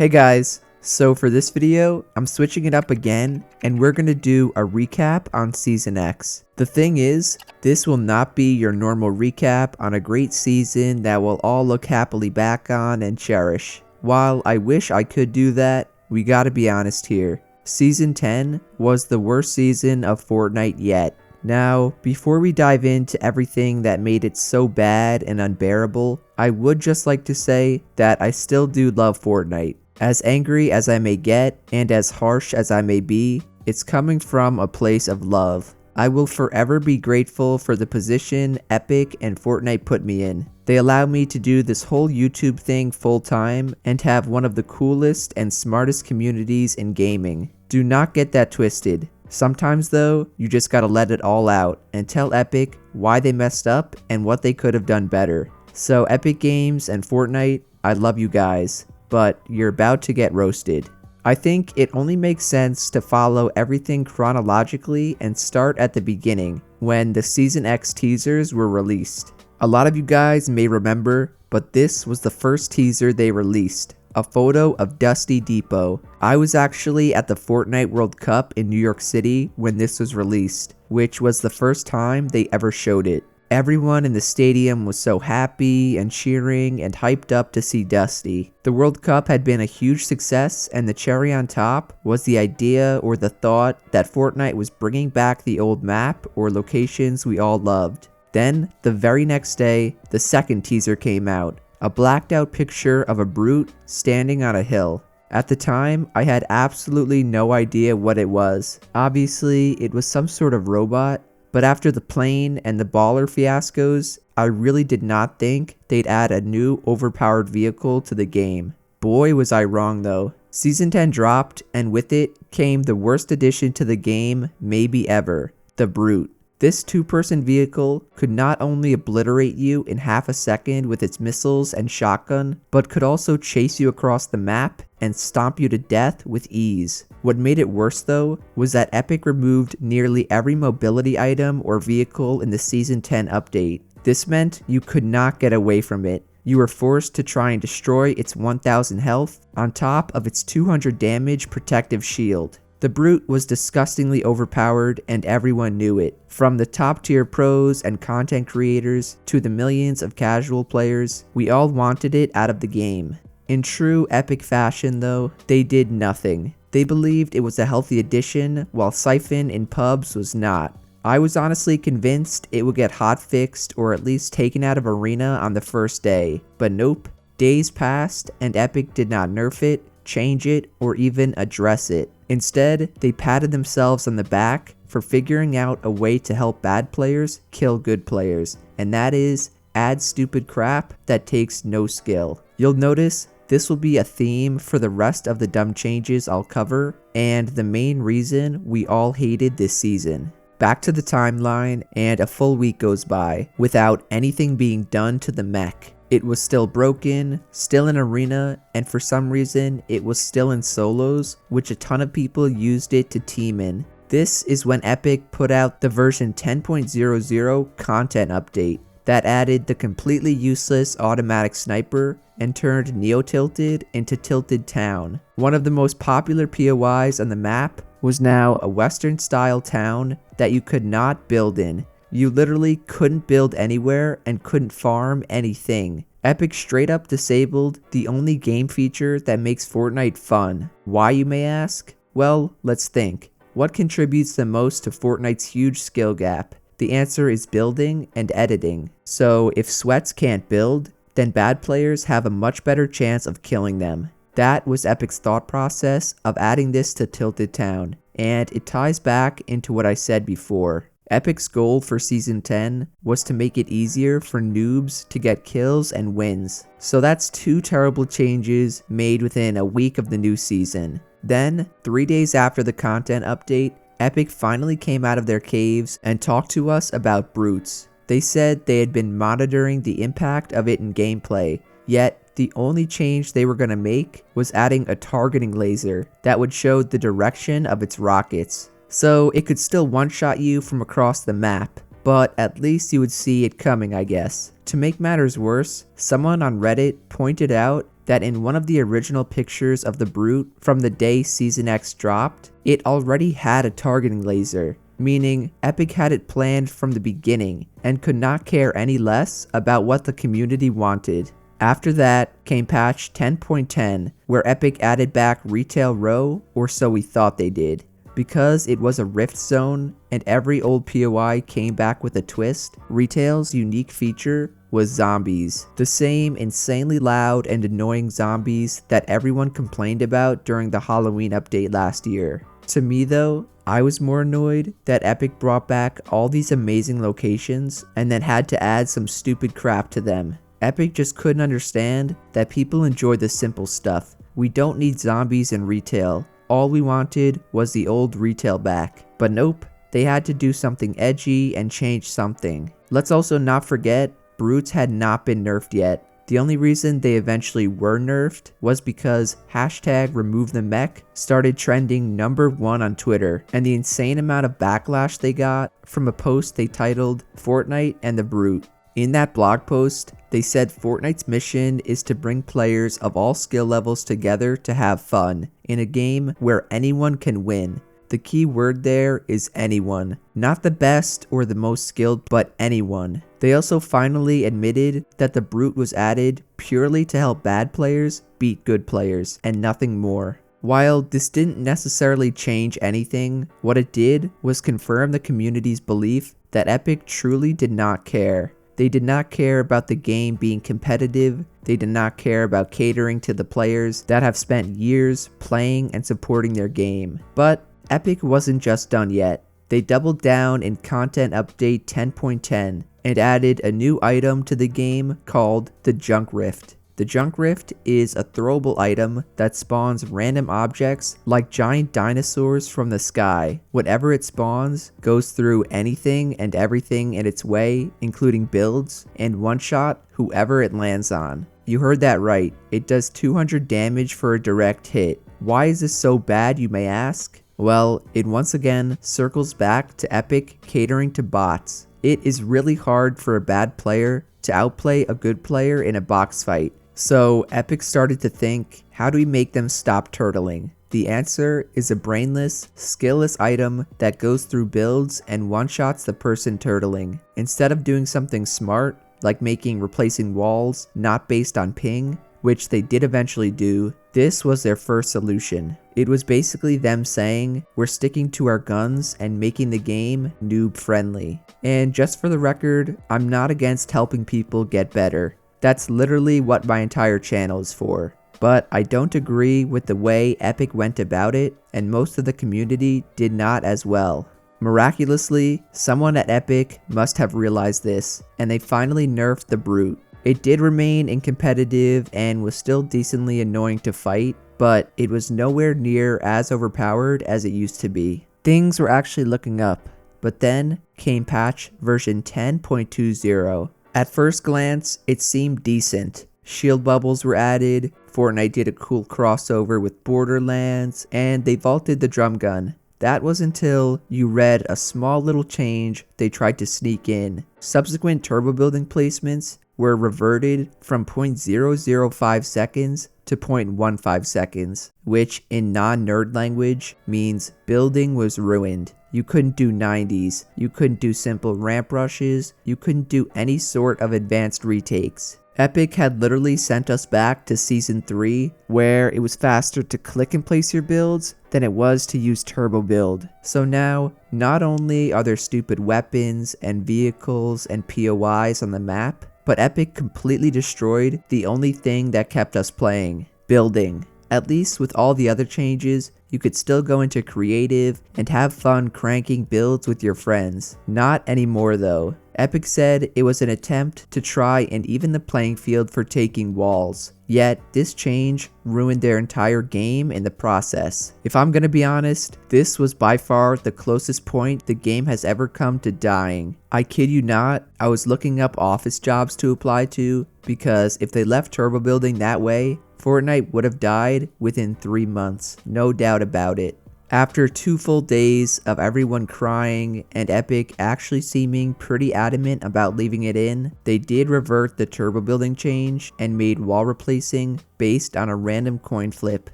Hey guys, so for this video, I'm switching it up again, and we're gonna do a recap on Season X. The thing is, this will not be your normal recap on a great season that we'll all look happily back on and cherish. While I wish I could do that, we gotta be honest here. Season 10 was the worst season of Fortnite yet. Now, before we dive into everything that made it so bad and unbearable, I would just like to say that I still do love Fortnite. As angry as I may get, and as harsh as I may be, it's coming from a place of love. I will forever be grateful for the position Epic and Fortnite put me in. They allowed me to do this whole YouTube thing full time and have one of the coolest and smartest communities in gaming. Do not get that twisted. Sometimes though, you just gotta let it all out and tell Epic why they messed up and what they could have done better. So Epic Games and Fortnite, I love you guys, but you're about to get roasted. I think it only makes sense to follow everything chronologically and start at the beginning, when the Season X teasers were released. A lot of you guys may remember, but this was the first teaser they released. A photo of Dusty Depot. I was actually at the Fortnite World Cup in New York City when this was released, which was the first time they ever showed it. Everyone in the stadium was so happy and cheering and hyped up to see Dusty. The World Cup had been a huge success, and the cherry on top was the idea or the thought that Fortnite was bringing back the old map or locations we all loved. Then, the very next day, the second teaser came out. A blacked out picture of a B.R.U.T.E standing on a hill. At the time, I had absolutely no idea what it was. Obviously, it was some sort of robot, but after the plane and the baller fiascos, I really did not think they'd add a new overpowered vehicle to the game. Boy was I wrong though. Season 10 dropped, and with it came the worst addition to the game maybe ever, the B.R.U.T.E. This two-person vehicle could not only obliterate you in half a second with its missiles and shotgun, but could also chase you across the map and stomp you to death with ease. What made it worse though, was that Epic removed nearly every mobility item or vehicle in the Season 10 update. This meant you could not get away from it. You were forced to try and destroy its 1000 health on top of its 200 damage protective shield. The B.R.U.T.E was disgustingly overpowered, and everyone knew it. From the top tier pros and content creators to the millions of casual players, we all wanted it out of the game. In true Epic fashion though, they did nothing. They believed it was a healthy addition, while Siphon in pubs was not. I was honestly convinced it would get hotfixed or at least taken out of Arena on the first day, but nope. Days passed and Epic did not nerf it, change it, or even address it. Instead, they patted themselves on the back for figuring out a way to help bad players kill good players, and that is add stupid crap that takes no skill. You'll notice this will be a theme for the rest of the dumb changes I'll cover, and the main reason we all hated this season. Back to the timeline, and a full week goes by without anything being done to the mech. It was still broken, still in Arena, and for some reason, it was still in solos, which a ton of people used it to team in. This is when Epic put out the version 10.00 content update that added the completely useless automatic sniper and turned Neo-Tilted into Tilted Town. One of the most popular POIs on the map was now a Western-style town that you could not build in. You literally couldn't build anywhere and couldn't farm anything. Epic straight up disabled the only game feature that makes Fortnite fun. Why, you may ask? Well, let's think. What contributes the most to Fortnite's huge skill gap? The answer is building and editing. So if sweats can't build, then bad players have a much better chance of killing them. That was Epic's thought process of adding this to Tilted Town, and it ties back into what I said before. Epic's goal for Season 10 was to make it easier for noobs to get kills and wins. So that's two terrible changes made within a week of the new season. Then, 3 days after the content update, Epic finally came out of their caves and talked to us about B.R.U.T.E s. They said they had been monitoring the impact of it in gameplay, yet the only change they were going to make was adding a targeting laser that would show the direction of its rockets. So it could still one-shot you from across the map, but at least you would see it coming, I guess. To make matters worse, someone on Reddit pointed out that in one of the original pictures of the B.R.U.T.E from the day Season X dropped, it already had a targeting laser, meaning Epic had it planned from the beginning and could not care any less about what the community wanted. After that came patch 10.10, where Epic added back Retail Row, or so we thought they did. Because it was a rift zone and every old POI came back with a twist, Retail's unique feature was zombies. The same insanely loud and annoying zombies that everyone complained about during the Halloween update last year. To me though, I was more annoyed that Epic brought back all these amazing locations and then had to add some stupid crap to them. Epic just couldn't understand that people enjoy the simple stuff. We don't need zombies in Retail. All we wanted was the old Retail back. But nope, they had to do something edgy and change something. Let's also not forget, B.R.U.T.E had not been nerfed yet. The only reason they eventually were nerfed was because #RemoveTheMech started trending #1 on Twitter, and the insane amount of backlash they got from a post they titled Fortnite and the B.R.U.T.E. In that blog post, they said Fortnite's mission is to bring players of all skill levels together to have fun, in a game where anyone can win. The key word there is anyone. Not the best or the most skilled, but anyone. They also finally admitted that the B.R.U.T.E was added purely to help bad players beat good players, and nothing more. While this didn't necessarily change anything, what it did was confirm the community's belief that Epic truly did not care. They did not care about the game being competitive, they did not care about catering to the players that have spent years playing and supporting their game. But Epic wasn't just done yet. They doubled down in Content Update 10.10 and added a new item to the game called the junkrift. The junkrift is a throwable item that spawns random objects like giant dinosaurs from the sky. Whatever it spawns goes through anything and everything in its way, including builds, and one-shot whoever it lands on. You heard that right, it does 200 damage for a direct hit. Why is this so bad, you may ask? Well, it once again circles back to Epic catering to bots. It is really hard for a bad player to outplay a good player in a box fight. So Epic started to think, how do we make them stop turtling? The answer is a brainless, skillless item that goes through builds and one-shots the person turtling. Instead of doing something smart, like making replacing walls not based on ping, which they did eventually do, this was their first solution. It was basically them saying, we're sticking to our guns and making the game noob friendly. And just for the record, I'm not against helping people get better. That's literally what my entire channel is for. But I don't agree with the way Epic went about it, and most of the community did not as well. Miraculously, someone at Epic must have realized this, and they finally nerfed the B.R.U.T.E. It did remain in competitive and was still decently annoying to fight, but it was nowhere near as overpowered as it used to be. Things were actually looking up, but then came patch version 10.20. At first glance, it seemed decent. Shield bubbles were added, Fortnite did a cool crossover with Borderlands, and they vaulted the drum gun. That was until you read a small little change they tried to sneak in. Subsequent turbobuilding placements were reverted from 0.005 seconds to 0.15 seconds, which in non-nerd language means building was ruined. You couldn't do 90s, you couldn't do simple ramp rushes, you couldn't do any sort of advanced retakes. Epic had literally sent us back to Season 3, where it was faster to click and place your builds than it was to use turbobuild. So now, not only are there stupid weapons and vehicles and POIs on the map, but Epic completely destroyed the only thing that kept us playing, building. At least with all the other changes, you could still go into creative and have fun cranking builds with your friends. Not anymore though. Epic said it was an attempt to try and even the playing field for taking walls. Yet, this change ruined their entire game in the process. If I'm gonna be honest, this was by far the closest point the game has ever come to dying. I kid you not, I was looking up office jobs to apply to, because if they left turbobuilding that way, Fortnite would have died within 3 months, no doubt about it. After 2 full days of everyone crying and Epic actually seeming pretty adamant about leaving it in, they did revert the turbo building change and made wall replacing based on a random coin flip.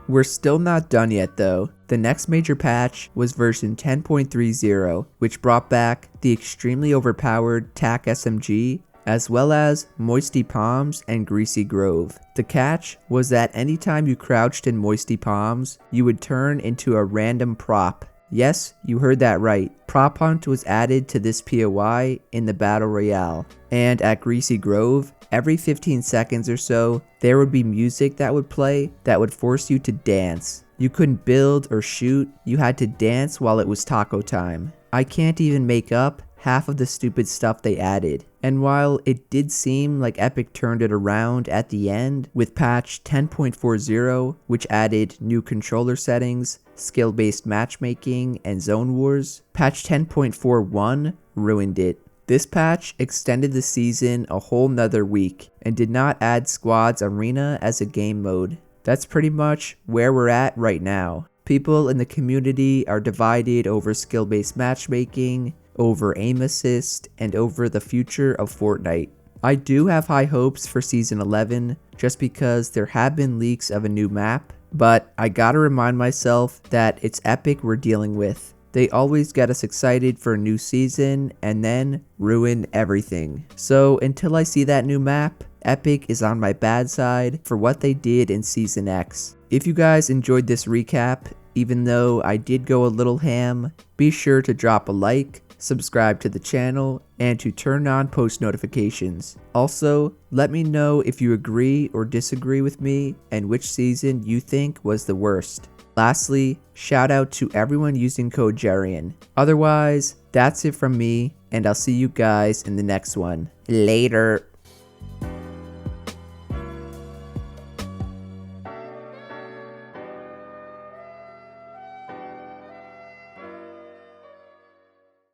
We're still not done yet though. The next major patch was version 10.30, which brought back the extremely overpowered TAC SMG, as well as Moisty Palms and Greasy Grove. The catch was that anytime you crouched in Moisty Palms, you would turn into a random prop. Yes, you heard that right. Prop Hunt was added to this POI in the Battle Royale. And at Greasy Grove, every 15 seconds or so, there would be music that would play that would force you to dance. You couldn't build or shoot, you had to dance while it was taco time. I can't even make up half of the stupid stuff they added. And while it did seem like Epic turned it around at the end with patch 10.40, which added new controller settings, skill-based matchmaking, and zone wars, patch 10.41 ruined it. This patch extended the season a whole nother week and did not add Squads Arena as a game mode. That's pretty much where we're at right now. People in the community are divided over skill-based matchmaking, over aim assist, and over the future of Fortnite. I do have high hopes for Season 11 just because there have been leaks of a new map, but I gotta remind myself that it's Epic we're dealing with. They always get us excited for a new season and then ruin everything. So until I see that new map, Epic is on my bad side for what they did in Season X. If you guys enjoyed this recap, even though I did go a little ham, be sure to drop a like, subscribe to the channel, and to turn on post notifications. Also, let me know if you agree or disagree with me and which season you think was the worst. Lastly, shout out to everyone using code Jerian. Otherwise, that's it from me, and I'll see you guys in the next one. Later.